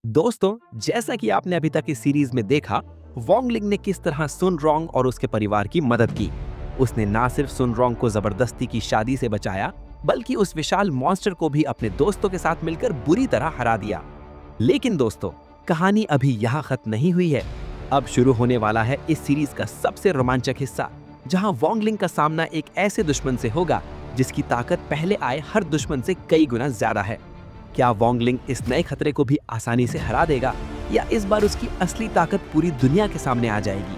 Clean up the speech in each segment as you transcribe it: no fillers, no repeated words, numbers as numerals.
दोस्तों, जैसा कि आपने अभी तक इस सीरीज में देखा, वोंगलिंग ने किस तरह सुन रोंग और उसके परिवार की मदद की। उसने ना सिर्फ सुन रोंग को जबरदस्ती की शादी से बचाया, बल्कि उस विशाल मॉन्स्टर को भी अपने दोस्तों के साथ मिलकर बुरी तरह हरा दिया। लेकिन दोस्तों, कहानी अभी यहाँ खत्म नहीं हुई है। अब शुरू होने वाला है इस सीरीज का सबसे रोमांचक हिस्सा, जहाँ वोंगलिंग का सामना एक ऐसे दुश्मन से होगा जिसकी ताकत पहले आए हर दुश्मन से कई गुना ज्यादा है। क्या वोंगलिंग इस नए खतरे को भी आसानी से हरा देगा, या इस बार उसकी असली ताकत पूरी दुनिया के सामने आ जाएगी?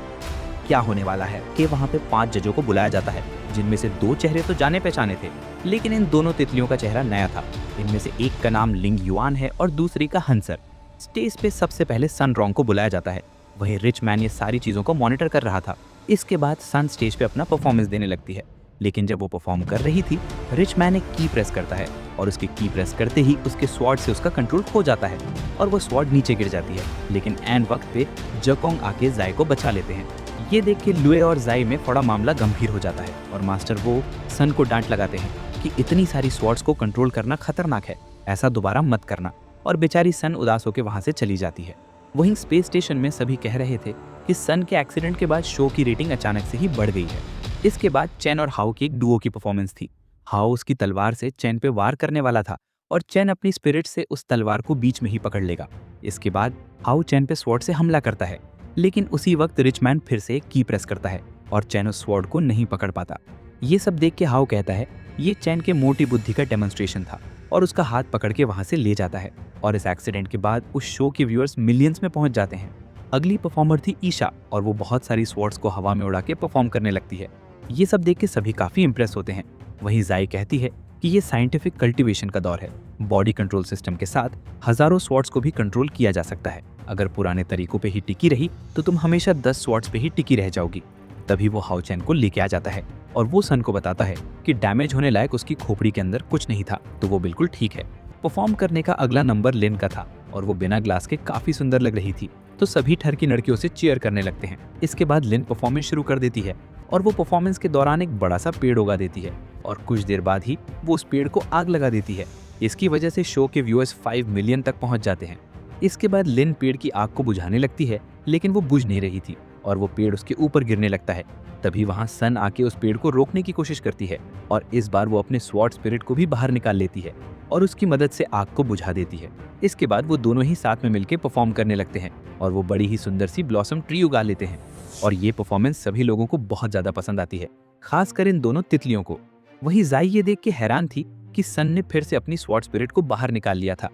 क्या होने वाला है कि वहाँ पे 5 जजों को बुलाया जाता है, जिनमें से 2 चेहरे तो जाने पहचाने थे, लेकिन इन दोनों तितलियों का चेहरा नया था। इनमें से एक का नाम लिंग युआन है और दूसरी का हंसर। स्टेज पे सबसे पहले सन रोंग को बुलाया जाता है। वहीं रिच मैन ये सारी चीज़ों को मॉनिटर कर रहा था। इसके बाद सन स्टेज पे अपना परफॉर्मेंस देने लगती है, लेकिन जब वो परफॉर्म कर रही थी, रिच मैन एक की प्रेस करता है और उसकी की प्रेस करते ही उसके स्वॉर्ड से उसका कंट्रोल खो जाता है और वो स्वॉर्ड नीचे गिर जाती है। लेकिन एन वक्त पे जकोंग आके जाई को बचा लेते हैं। ये देख के लुए और जाई में थोड़ा मामला गंभीर हो जाता है और मास्टर वो सन को डांट लगाते हैं कि इतनी सारी स्वॉर्ड्स को कंट्रोल करना खतरनाक है, ऐसा दोबारा मत करना। और बेचारी सन उदास होकर वहां से चली जाती है। वहीं स्पेस स्टेशन में सभी कह रहे थे कि सन के एक्सीडेंट के बाद शो की रेटिंग अचानक से ही बढ़ गई है। इसके बाद चेन और हाउ की एक डुओ की परफॉर्मेंस थी। हाउ उसकी तलवार से चेन पे वार करने वाला था और चेन अपनी स्पिरिट से उस तलवार को बीच में ही पकड़ लेगा। इसके बाद हाउ चेन पे स्वॉर्ड से हमला करता है, लेकिन उसी वक्त रिचमैन फिर से एक की प्रेस करता है और चेन उस स्वॉर्ड को नहीं पकड़ पाता। ये सब देख के हाउ कहता है ये चेन के मोटी बुद्धि का डेमोन्स्ट्रेशन था और उसका हाथ पकड़ के वहां से ले जाता है। और इस एक्सीडेंट के बाद उस शो के व्यूअर्स मिलियंस में पहुंच जाते हैं। अगली परफॉर्मर थी ईशा और वो बहुत सारी स्वॉर्ड्स को हवा में उड़ा के परफॉर्म करने लगती है। ये सब देख के सभी काफी इंप्रेस होते हैं। वहीं जाई कहती है कि ये साइंटिफिक कल्टीवेशन का दौर है। बॉडी कंट्रोल सिस्टम के साथ हजारों स्वॉर्ड्स को भी कंट्रोल किया जा सकता है। अगर पुराने तरीकों पे ही टिकी रही तो तुम हमेशा 10 स्वॉर्ड्स पे ही टिकी रह जाओगी। तभी वो हाउ चैन को लेके आ जाता है और वो सन को बताता है कि डैमेज होने लायक उसकी खोपड़ी के अंदर कुछ नहीं था, तो वो बिल्कुल ठीक है। परफॉर्म करने का अगला नंबर लिन का था और वो बिना ग्लास के काफी सुंदर लग रही थी, तो सभी ठर की लड़कियों से चीयर करने लगते हैं। इसके बाद लिन परफॉर्मेंस शुरू कर देती है और वो परफॉर्मेंस के दौरान एक बड़ा सा पेड़ उगा देती है और कुछ देर बाद ही वो उस पेड़ को आग लगा देती है। इसकी वजह से शो के व्यूअर्स 5 मिलियन तक पहुंच जाते हैं। इसके बाद लिन पेड़ की आग को बुझाने लगती है, लेकिन वो बुझ नहीं रही थी और वो पेड़ उसके ऊपर गिरने लगता है। तभी वहां सन आके उस पेड़ को रोकने की कोशिश करती है और इस बार वो अपने स्वॉर्ड स्पिरिट को भी बाहर निकाल लेती है और उसकी मदद से आग को बुझा देती है। इसके बाद वो दोनों ही साथ में मिलकर परफॉर्म करने लगते हैं और वो बड़ी ही सुंदर सी ब्लॉसम ट्री उगा लेते हैं। और ये परफॉर्मेंस सभी लोगों को बहुत ज्यादा पसंद आती है, खासकर इन दोनों तितलियों को। वहीं जाई ये देख के हैरान थी कि सन ने फिर से अपनी स्वॉर्ड स्पिरिट को बाहर निकाल लिया था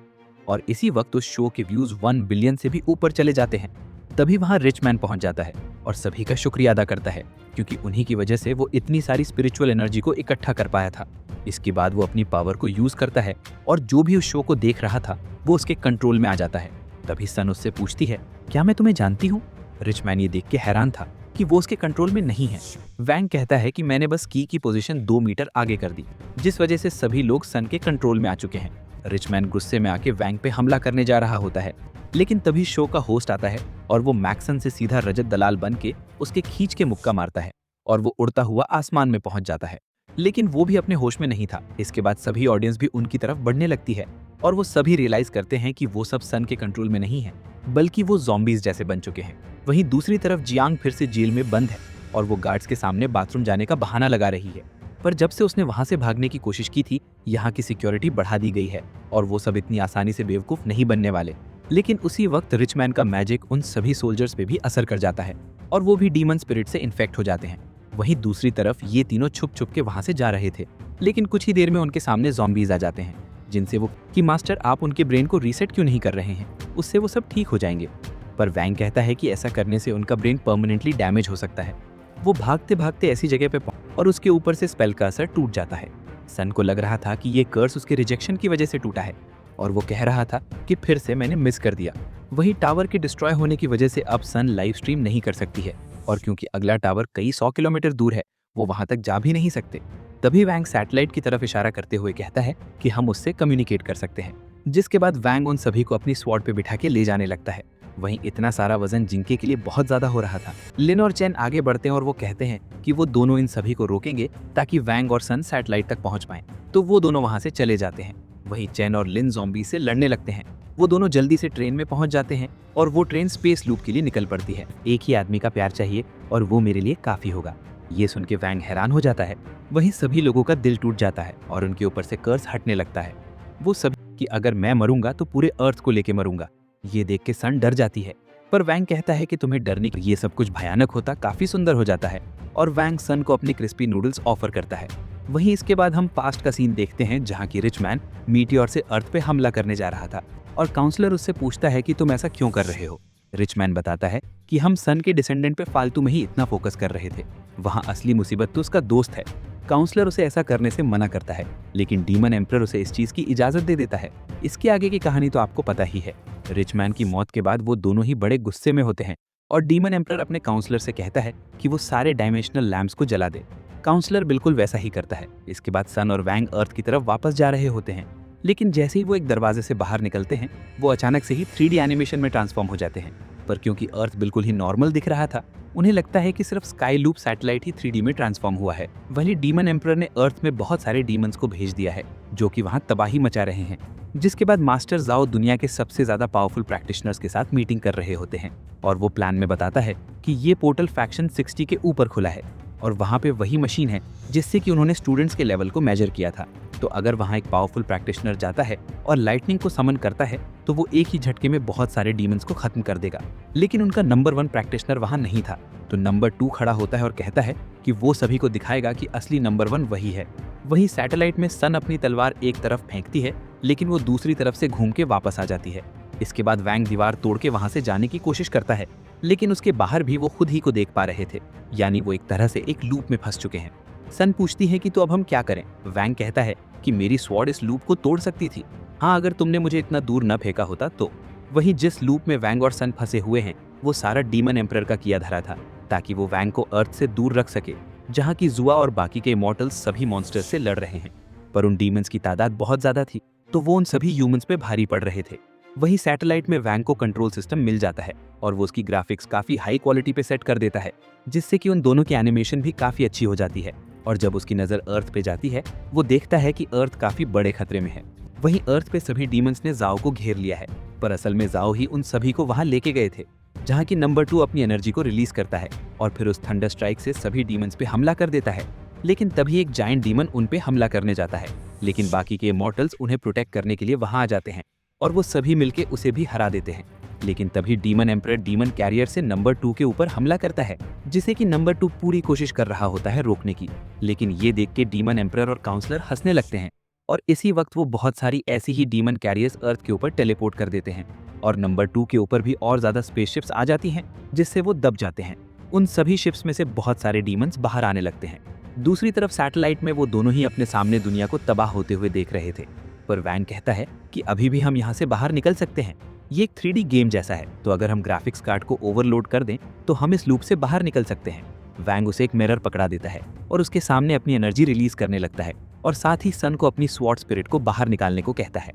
और इसी वक्त उस शो के व्यूज 1 बिलियन से भी ऊपर चले जाते हैं। तभी वहां रिच मैन पहुंच जाता है और सभी का शुक्रिया अदा करता है, क्योंकि उन्हीं की वजह से वो इतनी सारी स्पिरिचुअल एनर्जी को इकट्ठा कर पाया था। इसके बाद वो अपनी पावर को यूज करता है और जो भी उस शो को देख रहा था वो उसके कंट्रोल में आ जाता है। तभी सन उससे पूछती है, क्या मैं तुम्हें जानती हूँ? रिच मैन ये देख के हैरान था कि वो उसके कंट्रोल में नहीं है। वैंग कहता है कि मैंने बस की पोजीशन 2 मीटर आगे कर दी, जिस वजह से सभी लोग सन के कंट्रोल में आ चुके हैं। रिच मैन गुस्से में आके वैंग पे हमला करने जा रहा होता है, लेकिन तभी शो का होस्ट आता है और वो मैक्सन से सीधा रजत दलाल बन के उसके खींच के मुक्का मारता है और वो उड़ता हुआ आसमान में पहुंच जाता है। लेकिन वो भी अपने होश में नहीं था। इसके बाद सभी ऑडियंस भी उनकी तरफ बढ़ने लगती है और वो सभी रियलाइज करते हैं कि वो सब सन के कंट्रोल में नहीं है, बल्कि वो ज़ॉम्बीज जैसे बन चुके हैं। वहीं दूसरी तरफ जियांग फिर से जेल में बंद है और वो गार्ड्स के सामने बाथरूम जाने का बहाना लगा रही है। पर जब से उसने वहां से भागने की कोशिश की थी, यहाँ की सिक्योरिटी बढ़ा दी गई है और वो सब इतनी आसानी से बेवकूफ नहीं बनने वाले। लेकिन उसी वक्त रिचमैन का मैजिक उन सभी सोल्जर्स पे भी असर कर जाता है और वो भी डीमन स्पिरिट से इन्फेक्ट हो जाते हैं। वहीं दूसरी तरफ ये तीनों छुप छुप के वहां से जा रहे थे, लेकिन कुछ ही देर में उनके सामने ज़ॉम्बीज आ जाते हैं, जिनसे वो कि मास्टर आप उनके ब्रेन को रीसेट क्यों नहीं कर रहे हैं, उससे वो सब ठीक हो जाएंगे। पर वैंग कहता है कि ऐसा करने से उनका ब्रेन परमानेंटली डैमेज हो सकता है। वो भागते भागते ऐसी जगह पे और उसके ऊपर से स्पेल का असर टूट जाता है। सन को लग रहा था कि ये कर्स उसके रिजेक्शन की वजह से टूटा है और वो कह रहा था कि फिर से मैंने मिस कर दिया। वहीं टावर के डिस्ट्रॉय होने की वजह से अब सन लाइव स्ट्रीम नहीं कर सकती है और क्योंकि अगला टावर कई 100 किलोमीटर दूर है, वो वहां तक जा भी नहीं सकते। तभी वैंग सैटेलाइट की तरफ इशारा करते हुए कहता है कि हम उससे कम्युनिकेट कर सकते हैं, जिसके बाद वैंग उन सभी को अपनी स्वॉर्ड पे बिठा के ले जाने लगता है। वहीं इतना सारा वजन जिंके के लिए बहुत ज्यादा हो रहा था। लिन और चैन आगे बढ़ते हैं और वो कहते हैं कि वो दोनों इन सभी को रोकेंगे ताकि वैंग और सन सैटेलाइट तक पहुंच पाएं। तो वो दोनों वहां से चले जाते हैं। वहीं चैन और लिन ज़ॉम्बी से लड़ने लगते हैं, वो दोनों जल्दी से ट्रेन में पहुंच जाते हैं और वो ट्रेन स्पेस लूप के लिए निकल पड़ती है। एक ही आदमी का प्यार चाहिए और वो मेरे लिए काफी होगा। ये सुन के वैंग हैरान हो जाता है। वहीं सभी लोगों का दिल टूट जाता है और उनके ऊपर से कर्स हटने लगता है। वो सभी कि अगर मैं मरूंगा तो पूरे अर्थ को लेके मरूंगा। ये देख के सन डर जाती है, पर वैंग कहता है कि तुम्हें डरने की, ये सब कुछ भयानक होता काफी सुंदर हो जाता है और वैंग सन को अपने क्रिस्पी नूडल्स ऑफर करता है। वहीं इसके बाद हम पास्ट का सीन देखते हैं जहाँ की रिच मैन मीटियोर से अर्थ पे हमला करने जा रहा था और काउंसलर उससे पूछता है कि तुम ऐसा क्यों कर रहे हो। रिच मैन बताता है कि हम सन के डिसेंडेंट पे फालतू में ही इतना फोकस कर रहे थे, वहाँ असली मुसीबत तो उसका दोस्त है। काउंसलर उसे ऐसा करने से मना करता है, लेकिन डीमन एम्परर उसे इस चीज की इजाजत दे देता है। इसके आगे की कहानी तो आपको पता ही है। रिच मैन की मौत के बाद वो दोनों ही बड़े गुस्से में होते हैं और डीमन एम्परर अपने काउंसलर से कहता है कि वो सारे डायमेंशनल लैम्प्स को जला दे। काउंसलर बिल्कुल वैसा ही करता है। इसके बाद सन और वैंग अर्थ की तरफ वापस जा रहे होते हैं, लेकिन जैसे ही वो एक दरवाजे से बाहर निकलते हैं वो अचानक से ही 3D एनिमेशन में ट्रांसफॉर्म हो जाते हैं। पर क्योंकि अर्थ बिल्कुल ही नॉर्मल दिख रहा था, उन्हें लगता है कि सिर्फ स्काई लूप सैटेलाइट ही 3D में ट्रांसफॉर्म हुआ है। वहीं डीमन एम्परर ने अर्थ में बहुत सारे डीमंस को भेज दिया है जो कि वहां तबाही मचा रहे हैं। जिसके बाद मास्टर जाओ दुनिया के सबसे ज्यादा पावरफुल प्रैक्टिशनर्स के साथ मीटिंग कर रहे होते हैं और वो प्लान में बताता है कि ये पोर्टल फैक्शन 60 के ऊपर खुला है और वहाँ पे वही मशीन है जिससे कि उन्होंने स्टूडेंट्स के लेवल को मेजर किया था। तो अगर वहाँ एक पावरफुल प्रैक्टिशनर जाता है और लाइटनिंग को समन करता है तो वो एक ही झटके में बहुत सारे डीमंस को खत्म कर देगा। लेकिन उनका नंबर 1 प्रैक्टिशनर वहाँ नहीं था, तो नंबर 2 खड़ा होता है और कहता है कि वो सभी को दिखाएगा कि असली नंबर 1 वही है। वही सैटेलाइट में सन अपनी तलवार एक तरफ फेंकती है, लेकिन वो दूसरी तरफ से घूम के वापस आ जाती है। इसके बाद वैंग दीवार तोड़ के वहां से जाने की कोशिश करता है, लेकिन उसके बाहर भी वो खुद ही को देख पा रहे थे, यानी वो एक तरह से एक लूप में फंस चुके हैं। सन पूछती है कि तो अब हम क्या करें। वैंग कहता है कि मेरी स्वॉर्ड इस लूप को तोड़ सकती थी, हाँ अगर तुमने मुझे इतना दूर न फेंका होता तो। वहीं जिस लूप में वैंग और सन फंसे हुए हैं वो सारा डीमन एम्परर का किया धरा था, ताकि वो वैंग को अर्थ से दूर रख सके जहाँ की जुआ और बाकी के इमॉर्टल्स सभी मॉन्स्टर्स से लड़ रहे हैं। पर उन डीमंस की तादाद बहुत ज्यादा थी, तो वो उन सभी ह्यूमंस पे भारी पड़ रहे थे। वही सैटेलाइट में वैंग को कंट्रोल सिस्टम मिल जाता है और वो उसकी ग्राफिक्स काफी हाई क्वालिटी पे सेट कर देता है, जिससे कि उन दोनों की एनिमेशन भी काफी अच्छी हो जाती है। और जब उसकी नजर अर्थ पे जाती है वो देखता है कि अर्थ काफी बड़े खतरे में है। वहीं अर्थ पे सभी डीमंस ने जाओ को घेर लिया है, पर असल में जाओ ही उन सभी को वहां लेके गए थे, जहाँ की नंबर 2 अपनी एनर्जी को रिलीज करता है और फिर उस थंडर स्ट्राइक से सभी डीमंस पे हमला कर देता है। लेकिन तभी एक जायंट डीमन उन पे हमला करने जाता है, लेकिन बाकी के इमॉर्टल्स उन्हें प्रोटेक्ट करने के लिए वहां आ जाते हैं और वो सभी मिलके उसे भी हरा देते हैं। लेकिन तभी डीमन एम्परर डीमन कैरियर से नंबर 2 के ऊपर हमला करता है, जिसे कि नंबर 2 पूरी कोशिश कर रहा होता है रोकने की। लेकिन ये देख के डीमन एम्परर और काउंसलर हंसने लगते हैं और इसी वक्त वो बहुत सारी ऐसी ही डीमन कैरियर्स अर्थ के ऊपर टेलीपोर्ट कर देते हैं और नंबर 2 के ऊपर भी और ज्यादा स्पेसशिप्स आ जाती हैं, जिससे वो दब जाते हैं। उन सभी शिप्स में से बहुत सारे डीमंस बाहर आने लगते हैं। दूसरी तरफ सैटेलाइट में वो दोनों ही अपने सामने दुनिया को तबाह होते हुए देख रहे थे, पर वैंग कहता है कि अभी भी हम यहाँ से बाहर निकल सकते हैं। ये एक 3D गेम जैसा है, तो अगर हम ग्राफिक्स कार्ड को ओवरलोड कर दें तो हम इस लूप से बाहर निकल सकते हैं। वैंग उसे एक मिरर पकड़ा देता है और उसके सामने अपनी एनर्जी रिलीज करने लगता है और साथ ही सन को अपनी स्वॉर्ड स्पिरिट को बाहर निकालने को कहता है।